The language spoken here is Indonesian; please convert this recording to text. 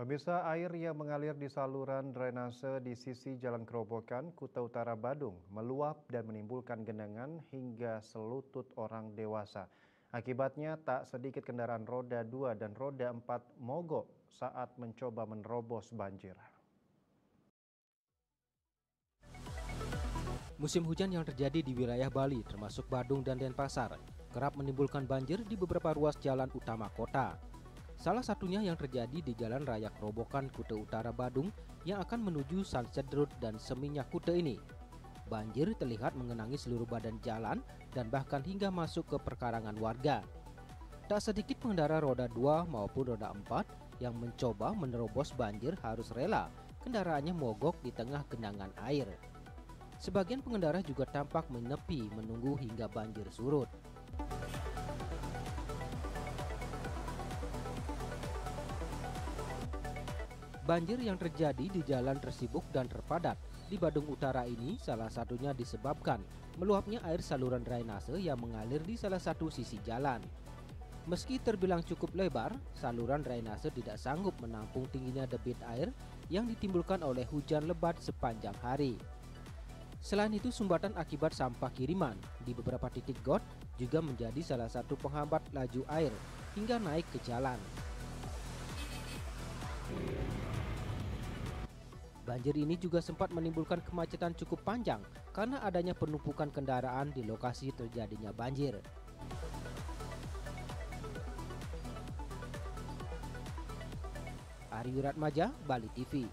Pemirsa, air yang mengalir di saluran drainase di sisi Jalan Kerobokan, Kuta Utara, Badung, meluap dan menimbulkan genangan hingga selutut orang dewasa. Akibatnya, tak sedikit kendaraan roda 2 dan roda 4 mogok saat mencoba menerobos banjir. Musim hujan yang terjadi di wilayah Bali, termasuk Badung dan Denpasar, kerap menimbulkan banjir di beberapa ruas jalan utama kota. Salah satunya yang terjadi di Jalan Raya Kerobokan Kuta Utara Badung yang akan menuju Sunset Road dan Seminyak Kuta ini. Banjir terlihat mengenangi seluruh badan jalan dan bahkan hingga masuk ke perkarangan warga. Tak sedikit pengendara roda 2 maupun roda 4 yang mencoba menerobos banjir harus rela kendaraannya mogok di tengah genangan air. Sebagian pengendara juga tampak menepi menunggu hingga banjir surut. Banjir yang terjadi di jalan tersibuk dan terpadat di Badung Utara ini salah satunya disebabkan meluapnya air saluran drainase yang mengalir di salah satu sisi jalan. Meski terbilang cukup lebar, saluran drainase tidak sanggup menampung tingginya debit air yang ditimbulkan oleh hujan lebat sepanjang hari. Selain itu, sumbatan akibat sampah kiriman di beberapa titik got juga menjadi salah satu penghambat laju air hingga naik ke jalan. Banjir ini juga sempat menimbulkan kemacetan cukup panjang karena adanya penumpukan kendaraan di lokasi terjadinya banjir. Ari Wiratmaja, Bali TV.